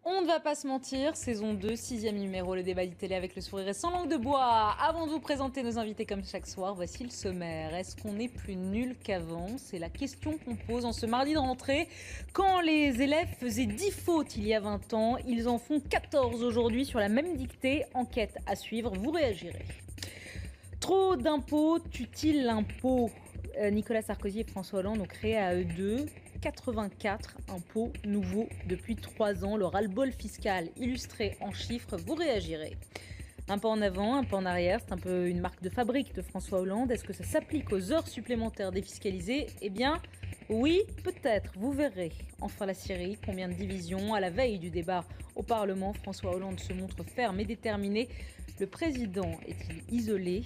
On ne va pas se mentir, saison 2, 6e numéro, le débat télé avec le sourire et sans langue de bois. Avant de vous présenter nos invités comme chaque soir, voici le sommaire. Est-ce qu'on est plus nul qu'avant? C'est la question qu'on pose en ce mardi de rentrée. Quand les élèves faisaient 10 fautes il y a 20 ans, ils en font 14 aujourd'hui sur la même dictée. Enquête à suivre, vous réagirez. Trop d'impôts tue-t-il l'impôt? Nicolas Sarkozy et François Hollande ont créé à eux deux 84 impôts nouveaux depuis 3 ans. Le ras-le-bol fiscal illustré en chiffres, vous réagirez. Un pas en avant, un pas en arrière, c'est un peu une marque de fabrique de François Hollande. Est-ce que ça s'applique aux heures supplémentaires défiscalisées? Eh bien, oui, peut-être, vous verrez. Enfin la Syrie, combien de divisions? À la veille du débat au Parlement, François Hollande se montre ferme et déterminé. Le président est-il isolé?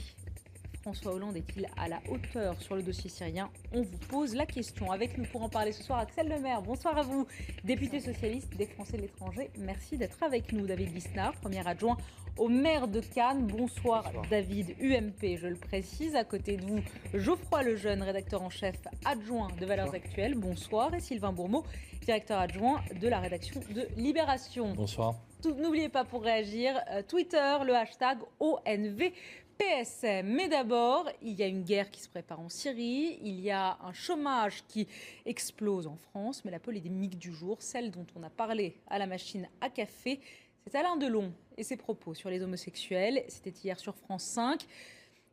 François Hollande est-il à la hauteur sur le dossier syrien? On vous pose la question. Avec nous pour en parler ce soir, Axel Lemaire. Bonsoir à vous, député socialiste des Français de l'étranger. Merci d'être avec nous. David Lisnard, premier adjoint au maire de Cannes. Bonsoir. David, UMP, je le précise. À côté de vous, Geoffroy Lejeune, rédacteur en chef adjoint de Valeurs Actuelles. Bonsoir. Et Sylvain Bourmeau, directeur adjoint de la rédaction de Libération. Bonsoir. N'oubliez pas pour réagir, Twitter, le hashtag ONV. PSM. Mais d'abord, il y a une guerre qui se prépare en Syrie, il y a un chômage qui explose en France, mais la polémique du jour, celle dont on a parlé à la machine à café, c'est Alain Delon et ses propos sur les homosexuels. C'était hier sur France 5.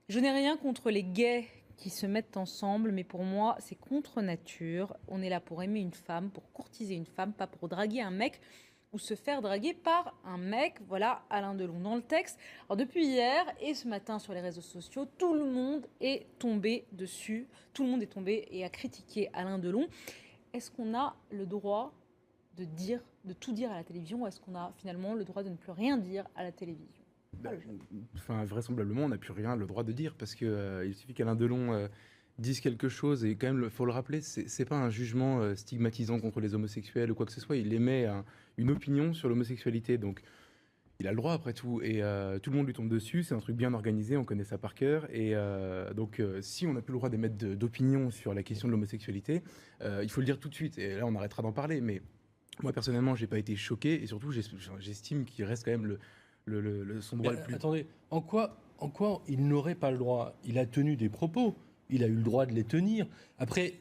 Je n'ai rien contre les gays qui se mettent ensemble, mais pour moi, c'est contre nature. On est là pour aimer une femme, pour courtiser une femme, pas pour draguer un mec ou se faire draguer par un mec. Voilà Alain Delon dans le texte. Alors depuis hier et ce matin sur les réseaux sociaux, tout le monde est tombé dessus. Tout le monde est tombé et a critiqué Alain Delon. Est-ce qu'on a le droit de tout dire à la télévision, ou est-ce qu'on a finalement le droit de ne plus rien dire à la télévision? Vraisemblablement, on n'a plus rien le droit de dire parce que il suffit qu'Alain Delon dise quelque chose, et quand même, il faut le rappeler, c'est pas un jugement stigmatisant contre les homosexuels ou quoi que ce soit. Il émet une opinion sur l'homosexualité, donc il a le droit après tout, et tout le monde lui tombe dessus. C'est un truc bien organisé, on connaît ça par cœur, et donc si on n'a plus le droit d'émettre d'opinion sur la question de l'homosexualité, il faut le dire tout de suite, et là on arrêtera d'en parler. Mais moi personnellement, j'ai pas été choqué, et surtout j'estime qu'il reste quand même son droit le plus. Attendez, en quoi il n'aurait pas le droit? Il a tenu des propos. Il a eu le droit de les tenir. Après,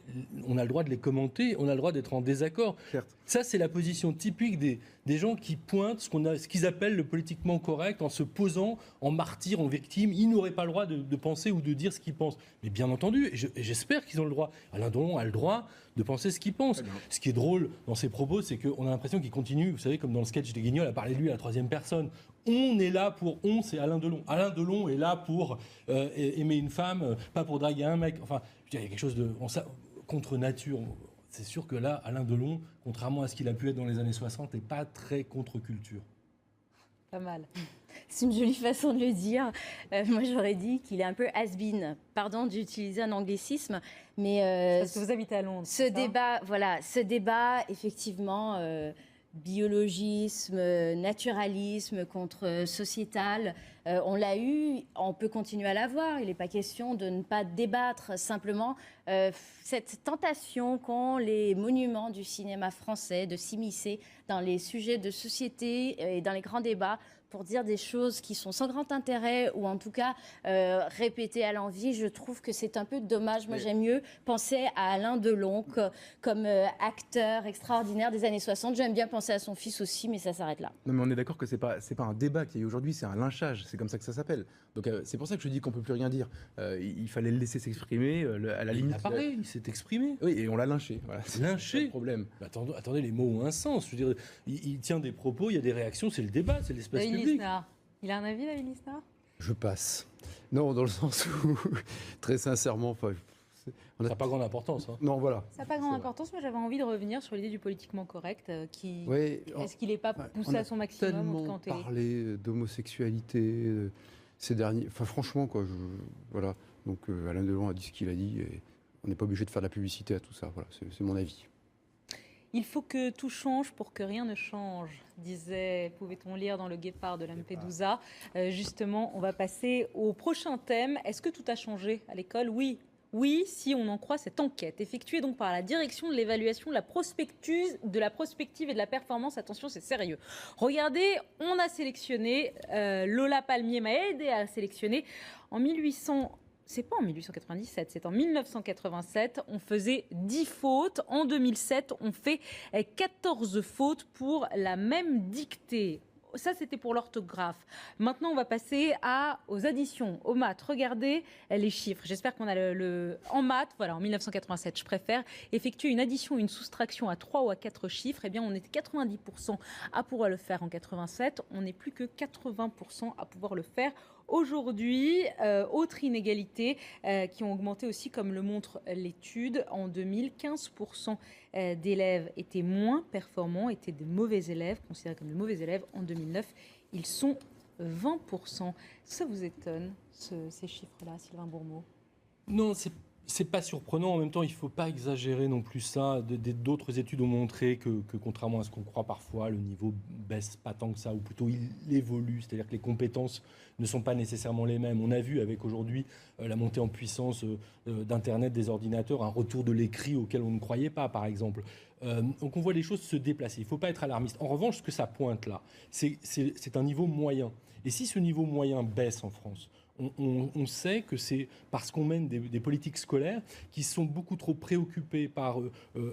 on a le droit de les commenter, on a le droit d'être en désaccord. Certes. Ça, c'est la position typique des gens qui pointent ce qu'ils appellent le politiquement correct en se posant en martyr, en victime. Ils n'auraient pas le droit de penser ou de dire ce qu'ils pensent. Mais bien entendu, et j'espère qu'ils ont le droit. Alain Delon a le droit de penser ce qu'il pense. Ce qui est drôle dans ses propos, c'est qu'on a l'impression qu'il continue, vous savez, comme dans le sketch des Guignols, à parler de lui à la troisième personne. On est là pour... c'est Alain Delon. Alain Delon est là pour aimer une femme, pas pour draguer un mec. Enfin, je veux dire, il y a quelque chose de... contre nature. C'est sûr que là, Alain Delon, contrairement à ce qu'il a pu être dans les années 60, n'est pas très contre-culture. Pas mal. C'est une jolie façon de le dire. Moi, j'aurais dit qu'il est un peu has-been. Pardon d'utiliser un anglicisme, mais... parce que vous habitez à Londres. Ce débat, effectivement... biologisme, naturalisme contre sociétal, on l'a eu, on peut continuer à l'avoir. Il n'est pas question de ne pas débattre. Simplement, cette tentation qu'ont les monuments du cinéma français de s'immiscer dans les sujets de société et dans les grands débats pour dire des choses qui sont sans grand intérêt ou en tout cas répétées à l'envi, je trouve que c'est un peu dommage. Moi, j'aime mieux penser à Alain Delon comme acteur extraordinaire des années 60. J'aime bien penser à son fils aussi, mais ça s'arrête là. Non, mais on est d'accord que c'est pas un débat qu'il y a eu aujourd'hui, c'est un lynchage, c'est comme ça que ça s'appelle. Donc c'est pour ça que je dis qu'on peut plus rien dire. Il fallait le laisser s'exprimer, à la limite. Il a parlé, il s'est exprimé. Oui, et on l'a lynché. Voilà, lynché. C'est le problème. Attendez, les mots ont un sens. Je veux dire, il tient des propos, il y a des réactions, c'est le débat, c'est l'espace public. Lisnard. Il a un avis, David Lisnard? Je passe. Non, dans le sens où, très sincèrement, ça n'a pas grande importance. Hein. Non, voilà. Ça n'a pas grande importance, mais j'avais envie de revenir sur l'idée du politiquement correct. Est-ce qu'il n'est pas poussé à son maximum, en tout cas en télé? On a parlé d'homosexualité ces derniers... Enfin, franchement, quoi. Voilà. Donc, Alain Delon a dit ce qu'il a dit, et on n'est pas obligé de faire de la publicité à tout ça. Voilà, c'est mon avis. Il faut que tout change pour que rien ne change, pouvait-on lire dans le Guépard de Lampedusa. Justement, on va passer au prochain thème. Est-ce que tout a changé à l'école? Oui Oui, si on en croit cette enquête, effectuée donc par la direction de l'évaluation de la prospective et de la performance. Attention, c'est sérieux. Regardez, on a sélectionné, Lola Palmier m'a aidé à sélectionner en 1800. C'est pas en 1897, c'est en 1987. On faisait 10 fautes. En 2007, on fait 14 fautes pour la même dictée. Ça, c'était pour l'orthographe. Maintenant, on va passer aux additions, aux maths. Regardez les chiffres. J'espère qu'on a en maths, voilà, en 1987, je préfère effectuer une addition, une soustraction à 3 ou à 4 chiffres. Eh bien, on était 90% à pouvoir le faire en 87. On n'est plus que 80% à pouvoir le faire aujourd'hui. Autre inégalité qui ont augmenté aussi, comme le montre l'étude. En 2000, 15% d'élèves étaient moins performants, étaient des mauvais élèves, considérés comme des mauvais élèves. En 2009, ils sont 20%. Ça vous étonne, ces chiffres-là, Sylvain Bourmeau? Non, c'est pas surprenant. En même temps, il ne faut pas exagérer non plus ça. D'autres études ont montré que contrairement à ce qu'on croit parfois, le niveau baisse pas tant que ça, ou plutôt il évolue. C'est-à-dire que les compétences ne sont pas nécessairement les mêmes. On a vu avec aujourd'hui la montée en puissance d'Internet, des ordinateurs, un retour de l'écrit auquel on ne croyait pas, par exemple. Donc on voit les choses se déplacer. Il ne faut pas être alarmiste. En revanche, ce que ça pointe là, c'est un niveau moyen. Et si ce niveau moyen baisse en France, on sait que c'est parce qu'on mène des politiques scolaires qui sont beaucoup trop préoccupées par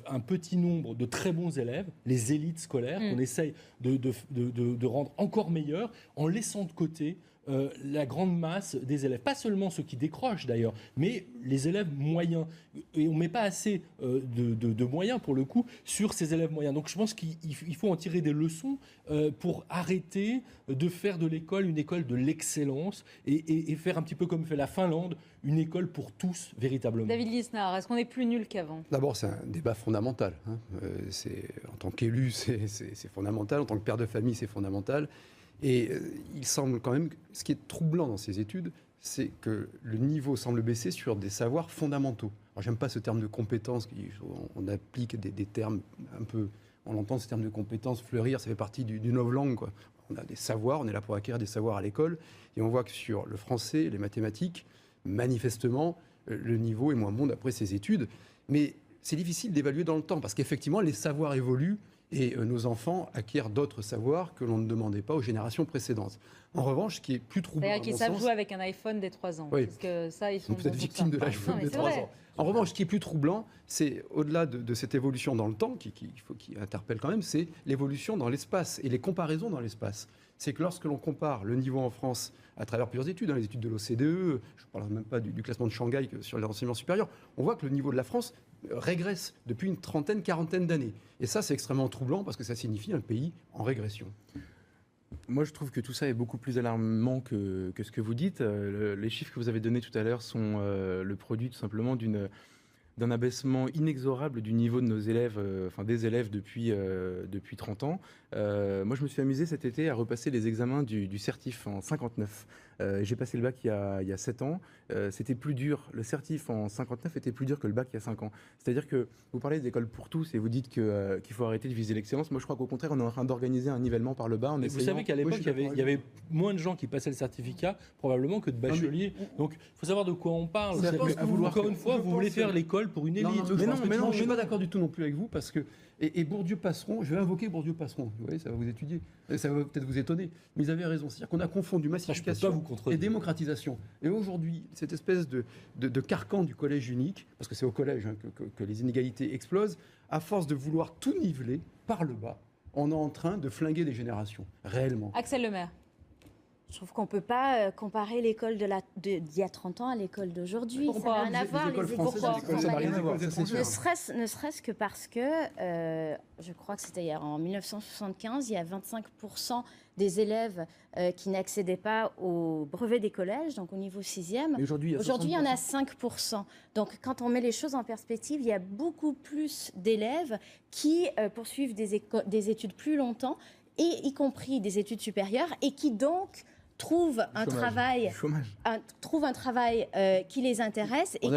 un petit nombre de très bons élèves, les élites scolaires, qu'on essaye de rendre encore meilleurs, en laissant de côté la grande masse des élèves. Pas seulement ceux qui décrochent d'ailleurs, mais les élèves moyens. Et on ne met pas assez de moyens, pour le coup, sur ces élèves moyens. Donc je pense qu'il faut en tirer des leçons pour arrêter de faire de l'école une école de l'excellence et faire un petit peu comme fait la Finlande, une école pour tous, véritablement. David Lisnard, est-ce qu'on est plus nul qu'avant? D'abord, c'est un débat fondamental. En tant qu'élu, c'est fondamental. En tant que père de famille, c'est fondamental. Et il semble quand même, ce qui est troublant dans ces études, c'est que le niveau semble baisser sur des savoirs fondamentaux. Alors, j'aime pas ce terme de compétence, on applique des termes un peu, on entend ce terme de compétence fleurir, ça fait partie d'une novlangue, quoi. On a des savoirs, on est là pour acquérir des savoirs à l'école, et on voit que sur le français, les mathématiques, manifestement, le niveau est moins bon d'après ces études. Mais c'est difficile d'évaluer dans le temps, parce qu'effectivement, les savoirs évoluent, et nos enfants acquièrent d'autres savoirs que l'on ne demandait pas aux générations précédentes. En revanche, ce qui est plus troublant, c'est-à-dire qu'ils savent jouer avec un iPhone dès 3 ans. Oui. Parce que ça, ils sont peut-être victimes de l'iPhone dès 3 ans. En revanche, ce qui est plus troublant, c'est au-delà de cette évolution dans le temps, qui interpelle quand même, c'est l'évolution dans l'espace et les comparaisons dans l'espace. C'est que lorsque l'on compare le niveau en France à travers plusieurs études, les études de l'OCDE, je ne parle même pas du classement de Shanghai sur l'enseignement supérieur, on voit que le niveau de la France régresse depuis une trentaine, quarantaine d'années. Et ça, c'est extrêmement troublant parce que ça signifie un pays en régression. Moi, je trouve que tout ça est beaucoup plus alarmant que ce que vous dites. Les chiffres que vous avez donnés tout à l'heure sont le produit tout simplement d'un abaissement inexorable du niveau de nos élèves, des élèves depuis 30 ans. Moi, je me suis amusé cet été à repasser les examens du certif en 59. J'ai passé le bac il y a 7 ans. C'était plus dur. Le certif en 59 était plus dur que le bac il y a 5 ans. C'est-à-dire que vous parlez d'école pour tous et vous dites qu'il faut arrêter de viser l'excellence. Moi, je crois qu'au contraire, on est en train d'organiser un nivellement par le bas. Vous savez qu'à l'époque, il y avait moins de gens qui passaient le certificat, probablement, que de bacheliers. Donc, il faut savoir de quoi on parle. Encore une fois, vous voulez faire l'école pour une élite. Je ne suis pas d'accord du tout non plus avec vous, parce que et Bourdieu-Passeron, je vais invoquer Bourdieu-Passeron, vous voyez, ça va vous étudier, ça va peut-être vous étonner, mais ils avaient raison, c'est-à-dire qu'on a confondu massification et démocratisation. Et aujourd'hui, cette espèce de carcan du collège unique, parce que c'est au collège que les inégalités explosent, à force de vouloir tout niveler par le bas, on est en train de flinguer des générations, réellement. Axel Lemaire. Je trouve qu'on ne peut pas comparer l'école d'il y a 30 ans à l'école d'aujourd'hui. Ça n'a rien à voir, les écoles. Ça n'a rien à voir, c'est sûr. Ne serait-ce que parce que, je crois que c'était en 1975, il y a 25% des élèves qui n'accédaient pas au brevet des collèges, donc au niveau 6e. Aujourd'hui, il y en a 5%. Donc, quand on met les choses en perspective, il y a beaucoup plus d'élèves qui poursuivent des études plus longtemps, et y compris des études supérieures, et qui donc trouvent un travail qui les intéresse et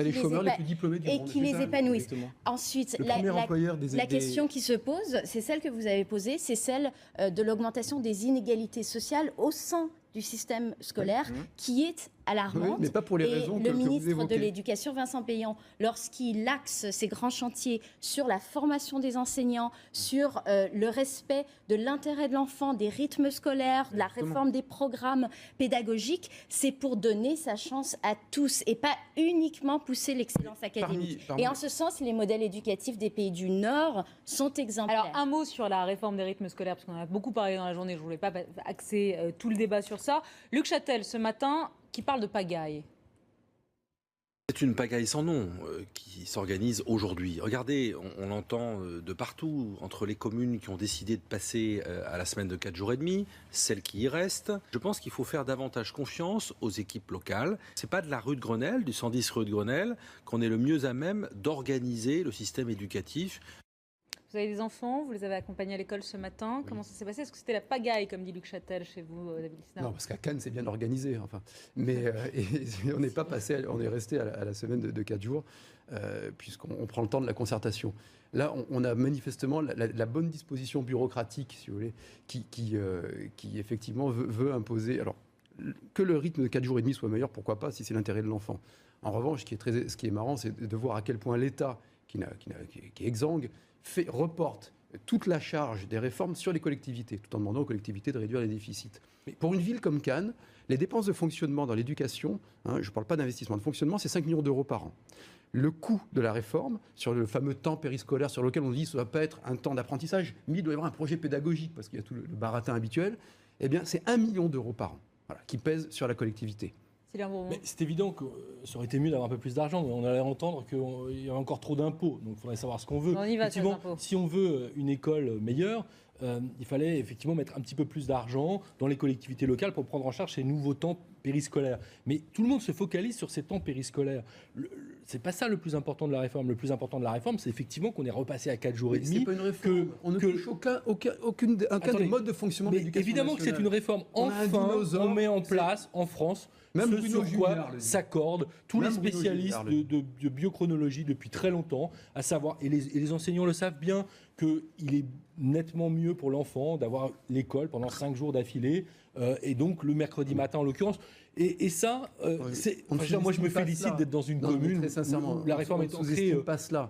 qui les épanouisse. Ensuite, la question qui se pose, c'est celle que vous avez posée, c'est celle de l'augmentation des inégalités sociales au sein du système scolaire, qui est alarmante. Oui, mais pas pour les Et raisons le que vous ministre de évoquez. l'Éducation, Vincent Payon, lorsqu'il axe ses grands chantiers sur la formation des enseignants, sur le respect de l'intérêt de l'enfant, des rythmes scolaires, de la réforme des programmes pédagogiques, c'est pour donner sa chance à tous et pas uniquement pousser l'excellence académique. Et en ce sens, les modèles éducatifs des pays du Nord sont exemplaires. Alors, un mot sur la réforme des rythmes scolaires, parce qu'on en a beaucoup parlé dans la journée, je ne voulais pas axer tout le débat sur ça. Luc Châtel, ce matin, qui parle de pagaille. C'est une pagaille sans nom qui s'organise aujourd'hui. Regardez, on l'entend de partout, entre les communes qui ont décidé de passer à la semaine de 4 jours et demi, celles qui y restent. Je pense qu'il faut faire davantage confiance aux équipes locales. C'est pas de la rue de Grenelle, du 110 rue de Grenelle, qu'on est le mieux à même d'organiser le système éducatif. Vous avez des enfants, vous les avez accompagnés à l'école ce matin. Comment ça s'est passé? Est-ce que c'était la pagaille, comme dit Luc Châtel, chez vous, David Lisnard? Non, parce qu'à Cannes, c'est bien organisé. Enfin. Mais et on n'est pas passé, on est resté à la semaine de 4 jours, puisqu'on prend le temps de la concertation. Là, on a manifestement la bonne disposition bureaucratique, si vous voulez, qui effectivement veut imposer. Alors, que le rythme de 4 jours et demi soit meilleur, pourquoi pas, si c'est l'intérêt de l'enfant. En revanche, ce qui est marrant, c'est de voir à quel point l'État, qui est exsangue, reporte toute la charge des réformes sur les collectivités, tout en demandant aux collectivités de réduire les déficits. Mais pour une ville comme Cannes, les dépenses de fonctionnement dans l'éducation, je ne parle pas d'investissement, de fonctionnement, c'est 5 millions d'euros par an. Le coût de la réforme, sur le fameux temps périscolaire, sur lequel on dit que ça ne doit pas être un temps d'apprentissage, mais il doit y avoir un projet pédagogique, parce qu'il y a tout le baratin habituel, eh bien c'est 1 million d'euros par an, voilà, qui pèse sur la collectivité. Mais c'est évident que ça aurait été mieux d'avoir un peu plus d'argent, mais on allait entendre qu'il y a encore trop d'impôts, donc il faudrait savoir ce qu'on veut. On y va sur les impôts. Si on veut une école meilleure, il fallait effectivement mettre un petit peu plus d'argent dans les collectivités locales pour prendre en charge ces nouveaux temps périscolaires. Mais tout le monde se focalise sur ces temps périscolaires. C'est pas ça le plus important de la réforme. Le plus important de la réforme, c'est effectivement qu'on est repassé à 4 jours et demi. C'est pas une réforme. On ne touche aucun des modes de fonctionnement de l'éducation évidemment nationale. que c'est une réforme. Enfin, on met en place en France ce sur quoi s'accordent tous les spécialistes de biochronologie depuis très longtemps, à savoir, et les enseignants le savent bien, qu'il est nettement mieux pour l'enfant d'avoir l'école pendant 5 jours d'affilée, et donc le mercredi matin en l'occurrence. Et ça, moi je me félicite d'être dans une commune très sincèrement, où la réforme est entrée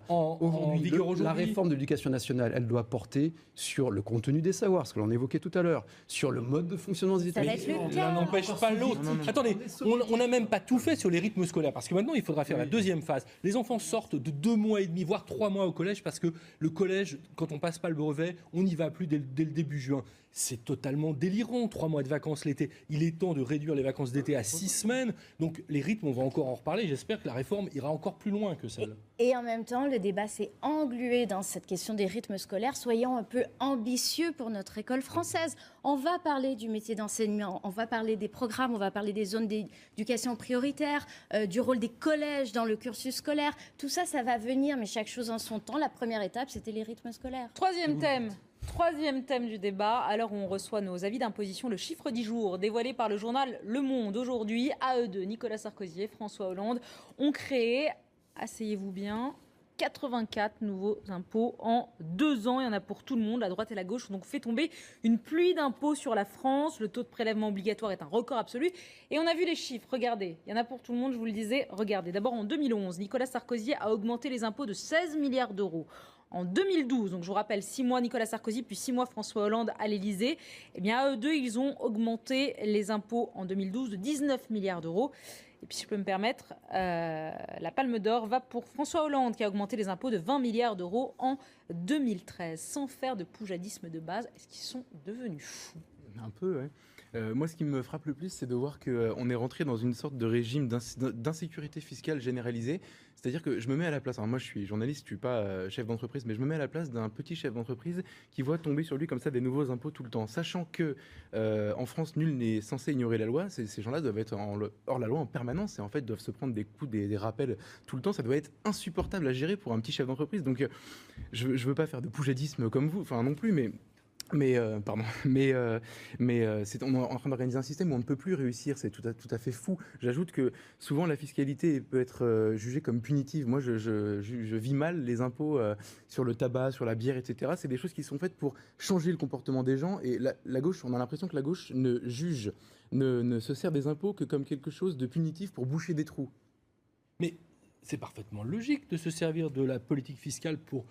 en vigueur aujourd'hui. La réforme de l'éducation nationale, elle doit porter sur le contenu des savoirs, ce que l'on évoquait tout à l'heure, sur le mode de fonctionnement des établissements. L'un n'empêche pas l'autre. Attendez, on n'a même pas tout fait sur les rythmes scolaires, parce que maintenant il faudra faire la deuxième phase. Les enfants sortent de 2 mois et demi, voire 3 mois au collège, parce que le collège, quand on passe pas le brevet, on n'y va plus dès le début juin. C'est totalement délirant, 3 mois de vacances l'été. Il est temps de réduire les vacances d'été à 6 semaines. Donc les rythmes, on va encore en reparler. J'espère que la réforme ira encore plus loin que celle. Et en même temps, le débat s'est englué dans cette question des rythmes scolaires. Soyons un peu ambitieux pour notre école française. On va parler du métier d'enseignant, on va parler des programmes, on va parler des zones d'éducation prioritaire, du rôle des collèges dans le cursus scolaire. Tout ça, ça va venir, mais chaque chose en son temps. La première étape, c'était les rythmes scolaires. Troisième thème du débat, à l'heure où on reçoit nos avis d'imposition, le chiffre du jour dévoilé par le journal Le Monde aujourd'hui. À eux deux, Nicolas Sarkozy et François Hollande ont créé, asseyez-vous bien, 84 nouveaux impôts en 2 ans. Il y en a pour tout le monde. La droite et la gauche ont donc fait tomber une pluie d'impôts sur la France. Le taux de prélèvement obligatoire est un record absolu. Et on a vu les chiffres. Regardez, il y en a pour tout le monde, je vous le disais. Regardez, d'abord en 2011, Nicolas Sarkozy a augmenté les impôts de 16 milliards d'euros. En 2012, donc je vous rappelle, 6 mois Nicolas Sarkozy, puis 6 mois François Hollande à l'Élysée, eh bien à eux deux, ils ont augmenté les impôts en 2012 de 19 milliards d'euros. Et puis si je peux me permettre, la Palme d'Or va pour François Hollande qui a augmenté les impôts de 20 milliards d'euros en 2013. Sans faire de poujadisme de base, est-ce qu'ils sont devenus fous? Un peu, ouais. Moi, ce qui me frappe le plus, c'est de voir qu'on est rentré dans une sorte de régime d'insécurité fiscale généralisée. C'est-à-dire que je me mets à la place, alors moi je suis journaliste, je ne suis pas chef d'entreprise, mais je me mets à la place d'un petit chef d'entreprise qui voit tomber sur lui comme ça des nouveaux impôts tout le temps. Sachant que en France, nul n'est censé ignorer la loi, ces gens-là doivent être hors la loi en permanence et en fait doivent se prendre des coups, des rappels tout le temps. Ça doit être insupportable à gérer pour un petit chef d'entreprise. Donc je ne veux pas faire de poujadisme comme vous, enfin non plus, mais Mais pardon, on est en train d'organiser un système où on ne peut plus réussir, c'est tout à fait fou. J'ajoute que souvent la fiscalité peut être jugée comme punitive. Moi, je vis mal les impôts sur le tabac, sur la bière, etc. C'est des choses qui sont faites pour changer le comportement des gens. Et la gauche, on a l'impression que la gauche ne se sert des impôts que comme quelque chose de punitif pour boucher des trous. Mais c'est parfaitement logique de se servir de la politique fiscale pour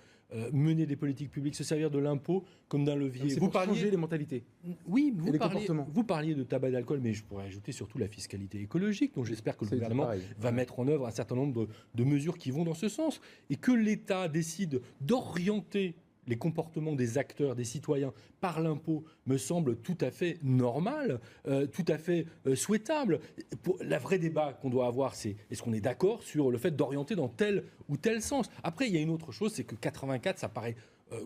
mener des politiques publiques, se servir de l'impôt comme d'un levier. C'est pour changer les mentalités. Oui, les comportements. Vous parliez de tabac et d'alcool, mais je pourrais ajouter surtout la fiscalité écologique, dont j'espère que le gouvernement va mettre en œuvre un certain nombre de mesures qui vont dans ce sens. Et que l'État décide d'orienter les comportements des acteurs, des citoyens, par l'impôt, me semble tout à fait normal, tout à fait souhaitable. La vraie débat qu'on doit avoir, c'est est-ce qu'on est d'accord sur le fait d'orienter dans tel ou tel sens. Après, il y a une autre chose, c'est que 84, ça paraît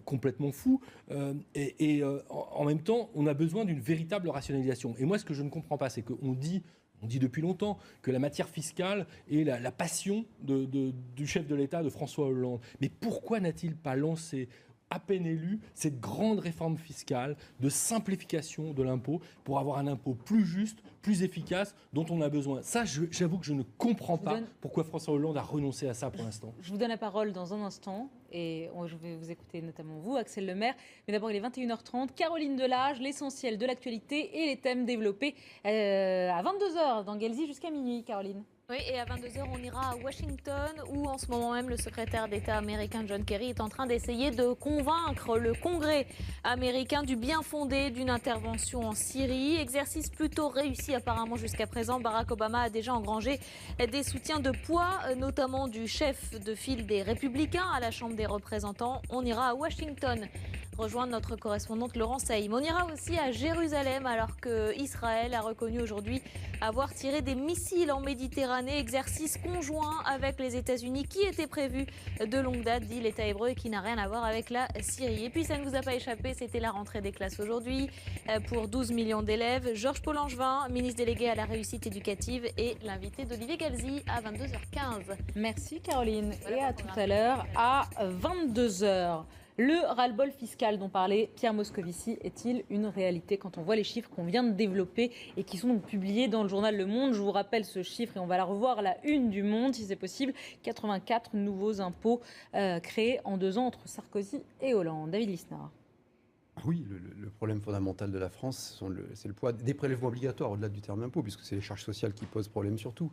complètement fou, en même temps, on a besoin d'une véritable rationalisation. Et moi, ce que je ne comprends pas, c'est qu'on dit depuis longtemps que la matière fiscale est la passion du chef de l'État, de François Hollande. Mais pourquoi n'a-t-il pas lancé, à peine élu, cette grande réforme fiscale de simplification de l'impôt pour avoir un impôt plus juste, plus efficace, dont on a besoin. Ça, j'avoue que je ne comprends pas pourquoi François Hollande a renoncé à ça pour l'instant. Je vous donne la parole dans un instant et je vais vous écouter notamment vous, Axel Lemaire. Mais d'abord, il est 21h30. Caroline Delage, l'essentiel de l'actualité et les thèmes développés à 22h dans Guelzy jusqu'à minuit, Caroline. Oui, et à 22h, on ira à Washington, où en ce moment même, le secrétaire d'État américain John Kerry est en train d'essayer de convaincre le Congrès américain du bien fondé d'une intervention en Syrie. Exercice plutôt réussi apparemment jusqu'à présent. Barack Obama a déjà engrangé des soutiens de poids, notamment du chef de file des Républicains à la Chambre des représentants. On ira à Washington rejoindre notre correspondante Laurence Saïm. On ira aussi à Jérusalem alors qu'Israël a reconnu aujourd'hui avoir tiré des missiles en Méditerranée, exercice conjoint avec les États-Unis qui était prévu de longue date, dit l'État hébreu, et qui n'a rien à voir avec la Syrie. Et puis ça ne vous a pas échappé, c'était la rentrée des classes aujourd'hui pour 12 millions d'élèves. Georges Paul-Langevin, ministre délégué à la réussite éducative, et l'invité d'Olivier Galzi à 22h15. Merci Caroline, et à tout à l'heure à 22h. Le ras-le-bol fiscal dont parlait Pierre Moscovici est-il une réalité quand on voit les chiffres qu'on vient de développer et qui sont donc publiés dans le journal Le Monde? Je vous rappelle ce chiffre et on va la revoir à la une du Monde si c'est possible. 84 nouveaux impôts créés en 2 ans entre Sarkozy et Hollande. David Lisnard. Oui, le problème fondamental de la France, c'est le poids des prélèvements obligatoires au-delà du terme impôt, puisque c'est les charges sociales qui posent problème surtout.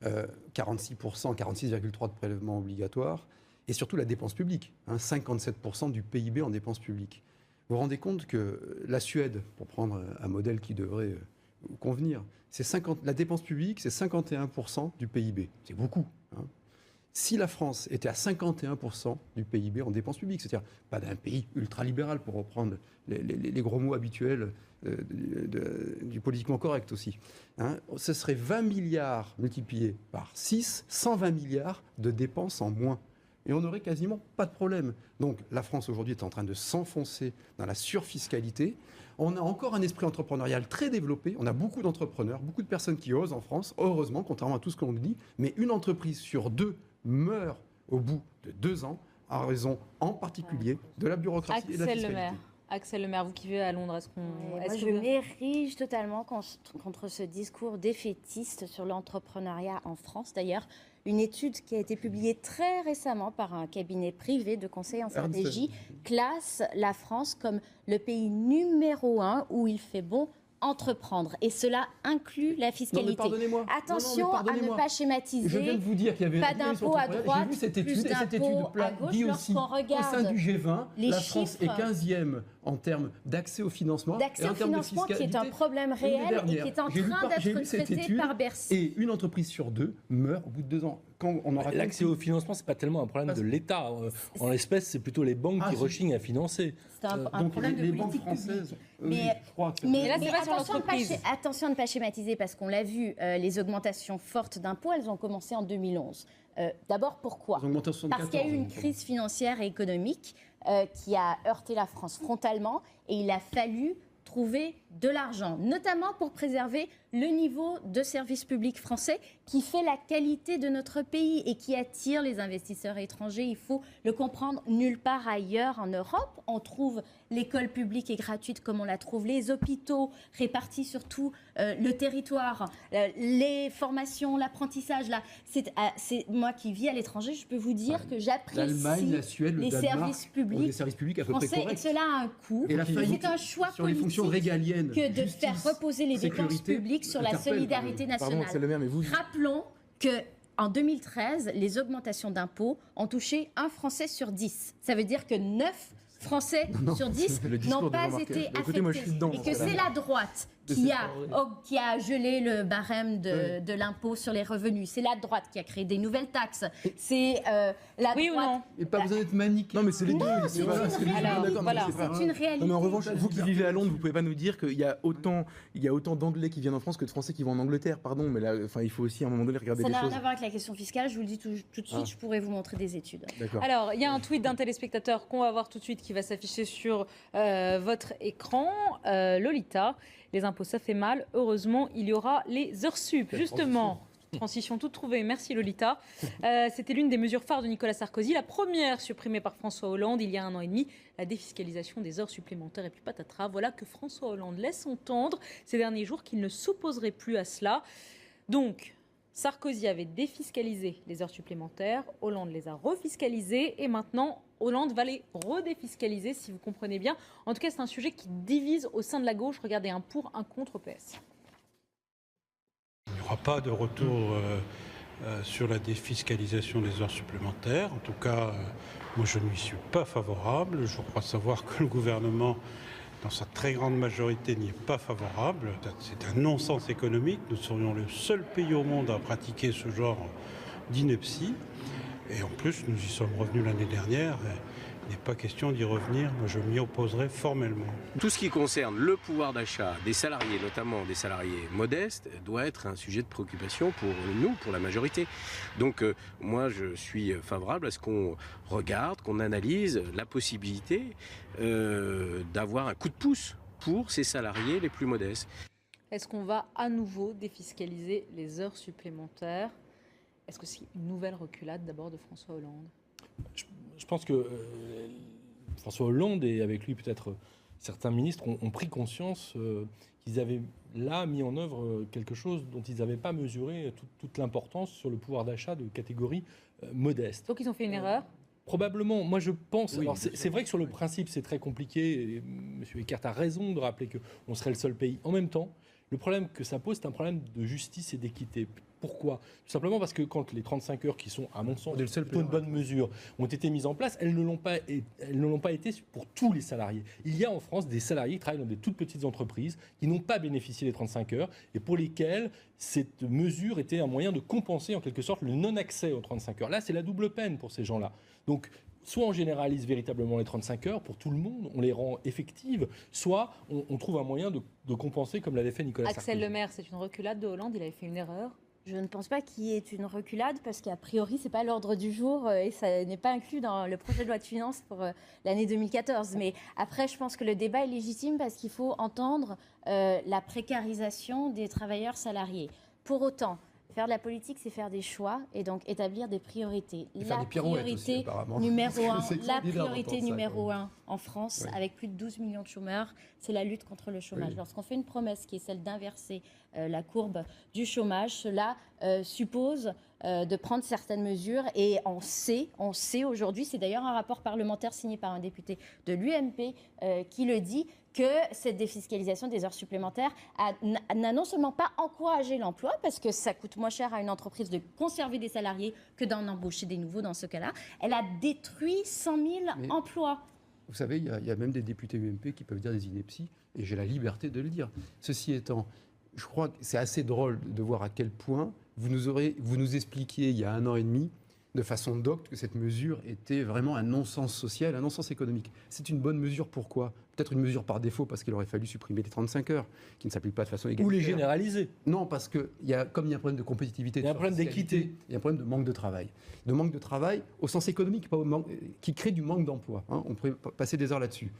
46%, 46,3% de prélèvements obligatoires. Et surtout la dépense publique, 57% du PIB en dépenses publiques. Vous vous rendez compte que la Suède, pour prendre un modèle qui devrait vous convenir, la dépense publique, c'est 51% du PIB. C'est beaucoup. Si la France était à 51% du PIB en dépenses publiques, c'est-à-dire pas d'un pays ultralibéral, pour reprendre les gros mots habituels du politiquement correct aussi, ce serait 20 milliards multipliés par 6, 120 milliards de dépenses en moins. Et on n'aurait quasiment pas de problème. Donc la France aujourd'hui est en train de s'enfoncer dans la surfiscalité. On a encore un esprit entrepreneurial très développé. On a beaucoup d'entrepreneurs, beaucoup de personnes qui osent en France, heureusement, contrairement à tout ce qu'on dit. Mais une entreprise sur 2 meurt au bout de 2 ans, en raison en particulier de la bureaucratie et de la fiscalité. Axel Lemaire, vous qui vivez à Londres, je m'érige totalement contre ce discours défaitiste sur l'entrepreneuriat en France. D'ailleurs, une étude qui a été publiée très récemment par un cabinet privé de conseil en stratégie classe la France comme le pays numéro 1 où il fait bon entreprendre. Et cela inclut la fiscalité. Attention à ne pas schématiser. Je viens de vous dire qu'il y avait pas d'impôt à droite, j'ai vu cette étude, plus d'impôt à gauche. dit aussi au sein du G20, la France est 15e en termes d'accès au financement. D'accès au financement qui est un problème réel et qui est en train d'être traité par Bercy. Et une entreprise sur 2 meurt au bout de 2 ans. L'accès au financement, c'est pas tellement un problème de l'État. En l'espèce, c'est plutôt les banques qui rechignent à financer. C'est un problème de politique française. Mais attention à ne pas schématiser, parce qu'on l'a vu, les augmentations fortes d'impôts, elles ont commencé en 2011. D'abord, pourquoi ? Parce qu'il y a eu une crise financière et économique qui a heurté la France frontalement, et il a fallu trouver de l'argent, notamment pour préserver le niveau de service public français qui fait la qualité de notre pays et qui attire les investisseurs étrangers. Il faut le comprendre, nulle part ailleurs en Europe, on trouve l'école publique et gratuite comme on la trouve, les hôpitaux répartis sur tout le territoire, les formations, l'apprentissage. Là, c'est moi qui vis à l'étranger, je peux vous dire que l'Allemagne, la j'apprécie Suède, le les Danemark services ont des publics services publics à peu près français et corrects. que cela a un coût. Et la faillite C'est un choix sur les fonctions politique régaliennes, que de justice, faire reposer les dépenses sécurité, publiques sur la interpelle. solidarité Pardon, nationale. c'est le maire, mais vous... Rappelons que en 2013, les augmentations d'impôts ont touché un Français sur 10. Ça veut dire que 9 Français sur 10 le discours n'ont de pas Jean-Marc. été affectés. Écoutez, moi, je suis dedans, et dans que ce cas-là. c'est la droite qui a gelé le barème de l'impôt sur les revenus. C'est la droite qui a créé des nouvelles taxes. C'est la Oui ou droite... non? Et pas besoin d'être manique. Non, mais c'est les deux. c'est une Voilà, réalité. d'accord, voilà. mais C'est une réalité. Non, mais en revanche, vous qui vivez à Londres, vous pouvez pas nous dire qu'il y a autant d'Anglais qui viennent en France que de Français qui vont en Angleterre. Pardon, mais là, enfin, il faut aussi à un moment donné regarder Ça les n'a choses. rien à voir avec la question fiscale. Je vous le dis tout de suite, je pourrais vous montrer des études. D'accord. Alors, il y a un tweet d'un téléspectateur qu'on va voir tout de suite qui va s'afficher sur votre écran. Lolita, les impôts, ça fait mal. Heureusement, il y aura les heures sup. Justement, transition toute trouvée. Merci Lolita. C'était l'une des mesures phares de Nicolas Sarkozy, la première supprimée par François Hollande il y a 1 an et demi, la défiscalisation des heures supplémentaires. Et puis patatras, voilà que François Hollande laisse entendre ces derniers jours qu'il ne s'opposerait plus à cela. Donc, Sarkozy avait défiscalisé les heures supplémentaires, Hollande les a refiscalisées et maintenant Hollande va les redéfiscaliser, si vous comprenez bien. En tout cas, c'est un sujet qui divise au sein de la gauche. Regardez, un pour, un contre au PS. Il n'y aura pas de retour sur la défiscalisation des heures supplémentaires. En tout cas, moi je n'y suis pas favorable. Je crois savoir que le gouvernement, dans sa très grande majorité, n'y est pas favorable. C'est un non-sens économique. Nous serions le seul pays au monde à pratiquer ce genre d'ineptie. Et en plus, nous y sommes revenus l'année dernière. Il n'est pas question d'y revenir. Moi, je m'y opposerai formellement. Tout ce qui concerne le pouvoir d'achat des salariés, notamment des salariés modestes, doit être un sujet de préoccupation pour nous, pour la majorité. Donc, moi, je suis favorable à ce qu'on regarde, qu'on analyse la possibilité d'avoir un coup de pouce pour ces salariés les plus modestes. Est-ce qu'on va à nouveau défiscaliser les heures supplémentaires? Est-ce que c'est une nouvelle reculade d'abord de François Hollande? Je pense que François Hollande et avec lui peut-être certains ministres ont pris conscience qu'ils avaient là mis en œuvre quelque chose dont ils n'avaient pas mesuré toute l'importance sur le pouvoir d'achat de catégories modestes. Donc ils ont fait une erreur? Probablement, moi je pense. Oui, alors bien sûr. c'est vrai que sur le principe c'est très compliqué. Et M. Eckert a raison de rappeler qu'on serait le seul pays. En même temps, le problème que ça pose, c'est un problème de justice et d'équité. Pourquoi? Tout simplement parce que quand les 35 heures, qui sont à mon sens plutôt une bonne mesure, ont été mises en place, elles ne l'ont pas été pour tous les salariés. Il y a en France des salariés qui travaillent dans des toutes petites entreprises qui n'ont pas bénéficié des 35 heures et pour lesquels cette mesure était un moyen de compenser en quelque sorte le non-accès aux 35 heures. Là, c'est la double peine pour ces gens-là. Donc, soit on généralise véritablement les 35 heures pour tout le monde, on les rend effectives, soit on trouve un moyen de compenser comme l'avait fait Nicolas Sarkozy. Axel Lemaire, c'est une reculade de Hollande, il avait fait une erreur? Je ne pense pas qu'il y ait une reculade parce qu'a priori, ce n'est pas l'ordre du jour et ça n'est pas inclus dans le projet de loi de finances pour l'année 2014. Mais après, je pense que le débat est légitime parce qu'il faut entendre la précarisation des travailleurs salariés. Pour autant, faire de la politique, c'est faire des choix et donc établir des priorités. Et faire des pirouettes aussi, apparemment. Numéro un, C'est la extraordinaire priorité d'entendre ça, numéro quand même. un en France, Oui. avec plus de 12 millions de chômeurs, c'est la lutte contre le chômage. Oui. Lorsqu'on fait une promesse qui est celle d'inverser la courbe du chômage, cela suppose de prendre certaines mesures et on sait aujourd'hui, c'est d'ailleurs un rapport parlementaire signé par un député de l'UMP qui le dit, que cette défiscalisation des heures supplémentaires n'a non seulement pas encouragé l'emploi, parce que ça coûte moins cher à une entreprise de conserver des salariés que d'en embaucher des nouveaux dans ce cas-là, elle a détruit 100 000 emplois. Vous savez, il y a même des députés UMP qui peuvent dire des inepties, et j'ai la liberté de le dire. Ceci étant, je crois que c'est assez drôle de voir à quel point vous nous expliquiez il y a 1 an et demi, de façon docte, que cette mesure était vraiment un non-sens social, un non-sens économique. C'est une bonne mesure, pourquoi? Peut-être une mesure par défaut, parce qu'il aurait fallu supprimer les 35 heures, qui ne s'appliquent pas de façon égalitaire. Ou les généraliser. Non, parce que comme il y a un problème de compétitivité, Il y a un problème d'équité. il y a un problème de manque de travail. De manque de travail au sens économique, pas qui crée du manque d'emploi. Hein. On pourrait passer des heures là-dessus.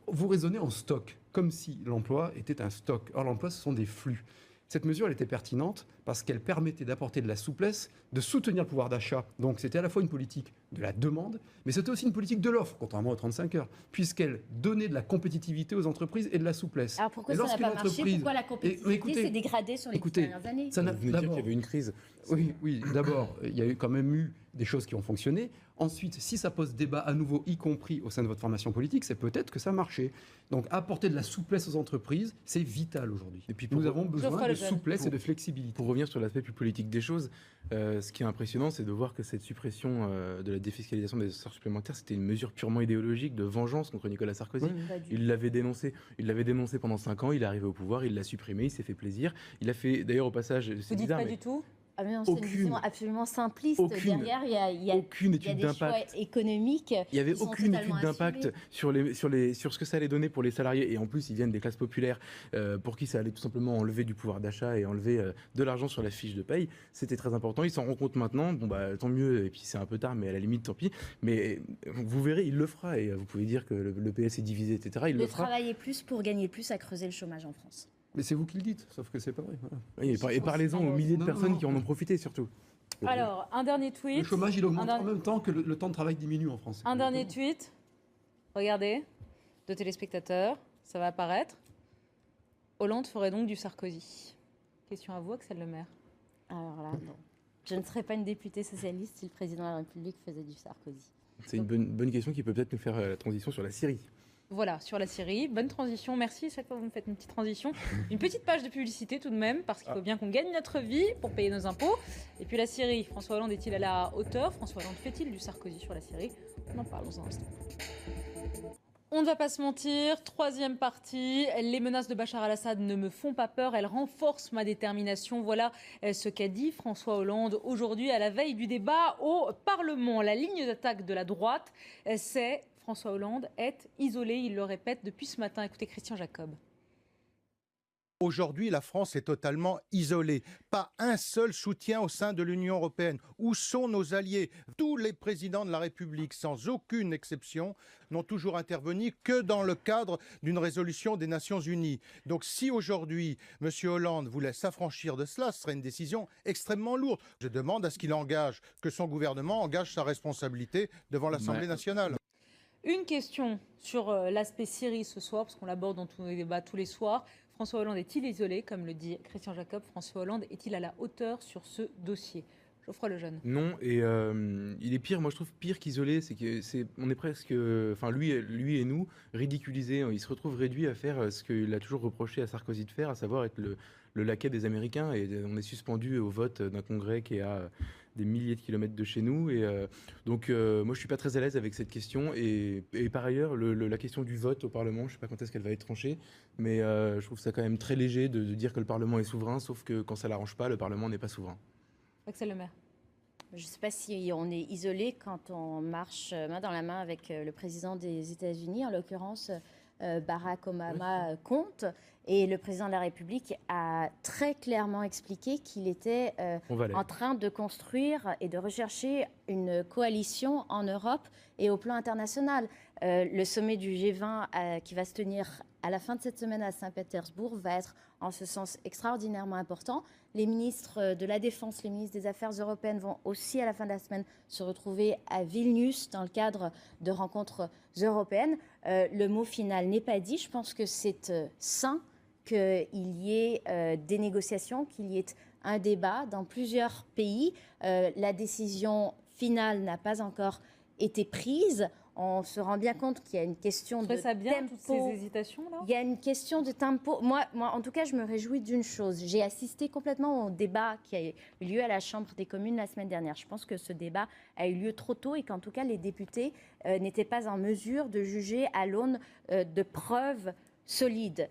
Vous raisonnez en stock, comme si l'emploi était un stock. Or, l'emploi, ce sont des flux. Cette mesure, elle était pertinente parce qu'elle permettait d'apporter de la souplesse, de soutenir le pouvoir d'achat. Donc c'était à la fois une politique de la demande, mais c'était aussi une politique de l'offre, contrairement aux 35 heures, puisqu'elle donnait de la compétitivité aux entreprises et de la souplesse. Alors pourquoi ça n'a pas marché? Pourquoi la compétitivité s'est dégradée sur les dernières années? Vous venez de dire qu'il y avait une crise. Oui, d'abord, il y a quand même eu des choses qui ont fonctionné. Ensuite, si ça pose débat à nouveau, y compris au sein de votre formation politique, c'est peut-être que ça a marché. Donc apporter de la souplesse aux entreprises, c'est vital aujourd'hui. Et puis nous avons besoin de souplesse et de flexibilité. Pour revenir sur l'aspect plus politique des choses, ce qui est impressionnant, c'est de voir que cette suppression de la défiscalisation des heures supplémentaires, c'était une mesure purement idéologique de vengeance contre Nicolas Sarkozy. Il l'avait dénoncé pendant 5 ans, il est arrivé au pouvoir, il l'a supprimé, il s'est fait plaisir. Il a fait d'ailleurs au passage... Vous dites pas du tout? Ah mais non, c'est une vision absolument simpliste. Derrière, il y a des choix économiques. Il n'y avait aucune étude d'impact sur ce que ça allait donner pour les salariés. Et en plus, ils viennent des classes populaires pour qui ça allait tout simplement enlever du pouvoir d'achat et enlever de l'argent sur la fiche de paye. C'était très important. Ils s'en rendent compte maintenant. Bon, bah, tant mieux. Et puis, c'est un peu tard, mais à la limite, tant pis. Mais vous verrez, il le fera. Et vous pouvez dire que le PS est divisé, etc. Il le fera. Travailler plus pour gagner plus à creuser le chômage en France. Mais c'est vous qui le dites, sauf que c'est pas vrai. Voilà. Oui, et parlez-en aux milliers de personnes qui en ont profité surtout. Alors, un dernier tweet. Le chômage, il augmente en même temps que le temps de travail diminue en France. Un dernier tweet. Regardez, de téléspectateurs, ça va apparaître. Hollande ferait donc du Sarkozy. Question à vous, Axel Lemaire. Alors là, non. Je ne serais pas une députée socialiste si le président de la République faisait du Sarkozy. C'est une bonne question qui peut peut-être nous faire la transition sur la Syrie. Voilà, sur la Syrie. Bonne transition. Merci. Chaque fois, vous me faites une petite transition. Une petite page de publicité tout de même, parce qu'il faut bien qu'on gagne notre vie pour payer nos impôts. Et puis la Syrie. François Hollande est-il à la hauteur? François Hollande fait-il du Sarkozy sur la Syrie? On en parle dans un instant. On ne va pas se mentir, troisième partie, les menaces de Bachar al-Assad ne me font pas peur, elles renforcent ma détermination. Voilà ce qu'a dit François Hollande aujourd'hui à la veille du débat au Parlement. La ligne d'attaque de la droite, c'est François Hollande est isolé, il le répète depuis ce matin. Écoutez Christian Jacob. Aujourd'hui, la France est totalement isolée. Pas un seul soutien au sein de l'Union européenne. Où sont nos alliés? Tous les présidents de la République, sans aucune exception, n'ont toujours intervenu que dans le cadre d'une résolution des Nations Unies. Donc si aujourd'hui, M. Hollande voulait s'affranchir de cela, ce serait une décision extrêmement lourde. Je demande à ce qu'il engage, que son gouvernement engage sa responsabilité devant l'Assemblée nationale. Une question sur l'aspect Syrie ce soir, parce qu'on l'aborde dans tous les débats tous les soirs. François Hollande est-il isolé, comme le dit Christian Jacob? François Hollande est-il à la hauteur sur ce dossier? Geoffroy Lejeune. Non, et il est pire, moi je trouve pire qu'isolé, on est presque, enfin lui et nous, ridiculisés. Il se retrouve réduit à faire ce qu'il a toujours reproché à Sarkozy de faire, à savoir être le laquais des Américains, et on est suspendu au vote d'un congrès qui est à des milliers de kilomètres de chez nous. Et donc, moi, je suis pas très à l'aise avec cette question. Et par ailleurs, la question du vote au Parlement, je sais pas quand est-ce qu'elle va être tranchée, mais je trouve ça quand même très léger de dire que le Parlement est souverain, sauf que quand ça l'arrange pas, le Parlement n'est pas souverain. Axel Lemaire. Je ne sais pas si on est isolé quand on marche main dans la main avec le président des États-Unis, en l'occurrence Barack Obama compte. Et le président de la République a très clairement expliqué qu'il était en train de construire et de rechercher une coalition en Europe et au plan international. Le sommet du G20 qui va se tenir à la fin de cette semaine à Saint-Pétersbourg va être en ce sens extraordinairement important. Les ministres de la Défense, les ministres des Affaires européennes vont aussi à la fin de la semaine se retrouver à Vilnius dans le cadre de rencontres européennes. Le mot final n'est pas dit. Je pense que c'est sain qu'il y ait des négociations, qu'il y ait un débat dans plusieurs pays. La décision finale n'a pas encore été prise. On se rend bien compte qu'il y a une question de tempo. Toutes ces hésitations là. Il y a une question de tempo. Moi, en tout cas, je me réjouis d'une chose. J'ai assisté complètement au débat qui a eu lieu à la Chambre des communes la semaine dernière. Je pense que ce débat a eu lieu trop tôt et qu'en tout cas, les députés n'étaient pas en mesure de juger à l'aune de preuves solides.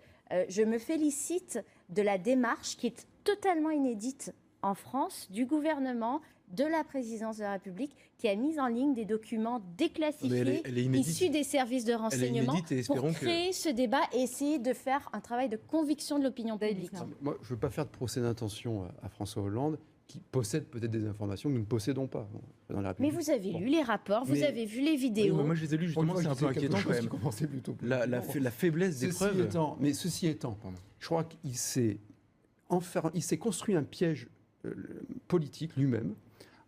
Je me félicite de la démarche qui est totalement inédite en France du gouvernement, de la présidence de la République, qui a mis en ligne des documents déclassifiés issus des services de renseignement pour créer ce débat et essayer de faire un travail de conviction de l'opinion publique. Moi, je ne veux pas faire de procès d'intention à François Hollande, qui possède peut-être des informations que nous ne possédons pas dans la République. Mais vous avez lu les rapports, vous avez vu les vidéos. Oui, moi, je les ai lus, justement, c'est un peu inquiétant quand même. La faiblesse des preuves. Mais ceci étant, je crois qu'il s'est il s'est construit un piège politique lui-même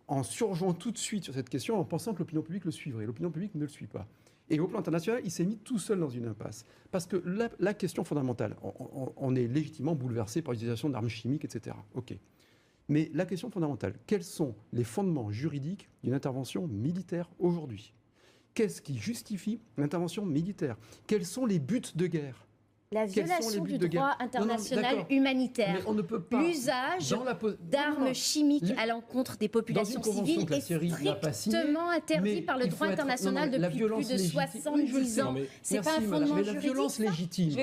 en surjouant tout de suite sur cette question en pensant que l'opinion publique le suivrait. L'opinion publique ne le suit pas. Et au plan international, il s'est mis tout seul dans une impasse. Parce que la question fondamentale, on est légitimement bouleversé par l'utilisation d'armes chimiques, etc. OK. Mais la question fondamentale, quels sont les fondements juridiques d'une intervention militaire aujourd'hui ? Qu'est-ce qui justifie l'intervention militaire ? Quels sont les buts de guerre ? La violation du droit international humanitaire, l'usage d'armes chimiques à l'encontre des populations civiles est strictement interdit par le droit international depuis plus de 70 ans. C'est pas un fondement juridique. La violence légitime.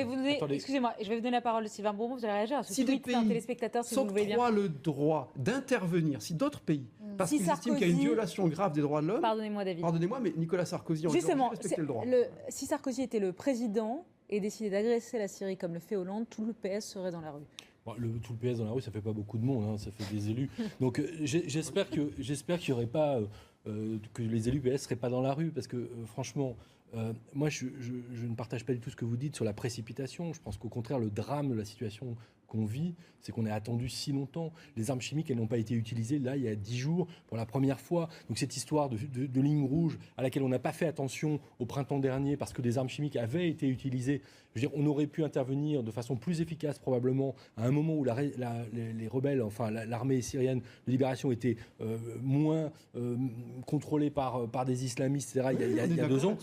Excusez-moi, je vais vous donner la parole, Sylvain Bourbon, vous allez réagir à ce tweet d'un téléspectateur, si vous le voulez bien. S'octroient le droit d'intervenir, si d'autres pays, parce qu'ils estiment qu'il y a une violation grave des droits de l'homme. Pardonnez-moi, David. Pardonnez-moi, mais Nicolas Sarkozy, justement, respectait le droit. Si Sarkozy était le président et décidait d'agresser la Syrie comme le fait Hollande, tout le PS serait dans la rue. Bon, tout le PS dans la rue, ça fait pas beaucoup de monde, hein, ça fait des élus. Donc j'espère qu'il y aurait pas que les élus PS seraient pas dans la rue, parce que franchement, moi je ne partage pas du tout ce que vous dites sur la précipitation. Je pense qu'au contraire, le drame de la situation qu'on vit, c'est qu'on a attendu si longtemps. Les armes chimiques, elles n'ont pas été utilisées là il y a 10 jours pour la première fois. Donc cette histoire de ligne rouge à laquelle on n'a pas fait attention au printemps dernier parce que des armes chimiques avaient été utilisées, je veux dire, on aurait pu intervenir de façon plus efficace probablement à un moment où les rebelles, enfin l'armée syrienne de libération était moins contrôlée par des islamistes, etc. Il y a 2 ans.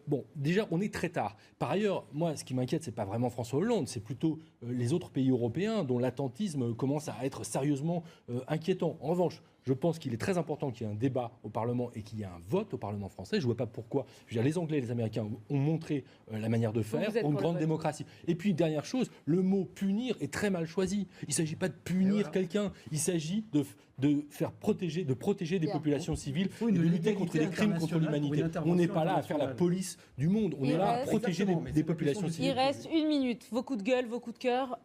Bon, déjà, on est très tard. Par ailleurs, moi, ce qui m'inquiète, c'est pas vraiment François Hollande, c'est plutôt les autres pays européens dont l'attentisme commence à être sérieusement inquiétant. En revanche, je pense qu'il est très important qu'il y ait un débat au Parlement et qu'il y ait un vote au Parlement français. Je ne vois pas pourquoi. Je veux dire, les Anglais et les Américains ont montré la manière de faire pour une grande démocratie. Et puis, dernière chose, le mot punir est très mal choisi. Il ne s'agit pas de punir quelqu'un. Il s'agit de protéger des populations civiles et de lutter contre les crimes contre l'humanité. On n'est pas là à faire la police du monde. On est là à protéger des populations civiles. Il reste 1 minute. Vos coups de gueule, vos coups de cœur.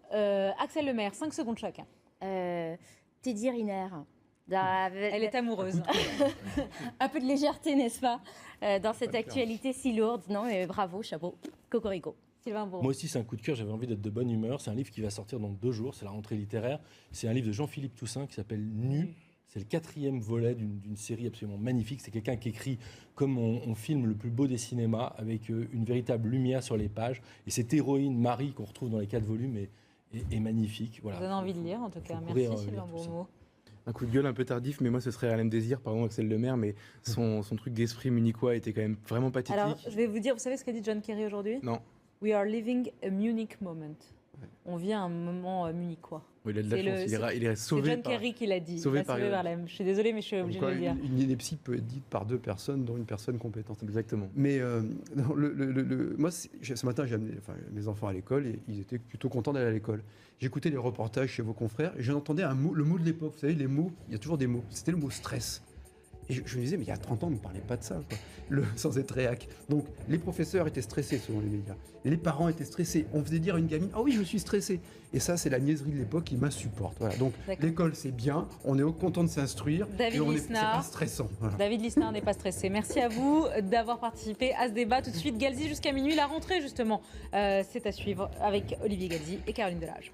Axel Lemaire, 5 secondes chacun. Teddy Riner. Elle est amoureuse. Un peu de légèreté, n'est-ce pas, dans cette actualité si lourde. Non, mais bravo, chapeau, cocorico. Sylvain Bourbon. Moi aussi, c'est un coup de cœur. J'avais envie d'être de bonne humeur. C'est un livre qui va sortir dans 2 jours. C'est la rentrée littéraire. C'est un livre de Jean-Philippe Toussaint qui s'appelle Nu. C'est le 4e volet d'une série absolument magnifique. C'est quelqu'un qui écrit comme on filme le plus beau des cinémas, avec une véritable lumière sur les pages. Et cette héroïne, Marie, qu'on retrouve dans les 4 volumes, est magnifique. Voilà. Ça donne envie de lire, en tout cas. Merci, Sylvain Bourbon. Un coup de gueule un peu tardif, mais moi ce serait Alain Désir, pardon Axel Lemaire, mais son truc d'esprit munichois était quand même vraiment pathétique. Alors je vais vous dire, vous savez ce qu'a dit John Kerry aujourd'hui ? Non. We are living a Munich moment. Ouais. On vit un moment munichois. Oui, il a de la chance, il est sauvé. C'est John Kerry qui l'a dit. Sauvé par Harlem. Je suis désolée, mais je suis obligée de le dire. Une ineptie peut être dite par 2 personnes, dont une personne compétente. Exactement. Mais moi, ce matin, j'ai amené mes enfants à l'école et ils étaient plutôt contents d'aller à l'école. J'écoutais les reportages chez vos confrères et j'entendais le mot de l'époque. Vous savez, les mots, il y a toujours des mots. C'était le mot stress. Et je me disais, mais il y a 30 ans, on ne parlait pas de ça, quoi. Sans être réac. Donc, les professeurs étaient stressés selon les médias. Les parents étaient stressés. On faisait dire à une gamine, ah oui, je suis stressé. Et ça, c'est la niaiserie de l'époque qui m'insupporte. Voilà. Donc, l'école, c'est bien. On est content de s'instruire. C'est pas stressant. Voilà. David Lisnard n'est pas stressé. Merci à vous d'avoir participé à ce débat. Tout de suite, Galzi jusqu'à minuit. La rentrée, justement, c'est à suivre avec Olivier Galzi et Caroline Delage.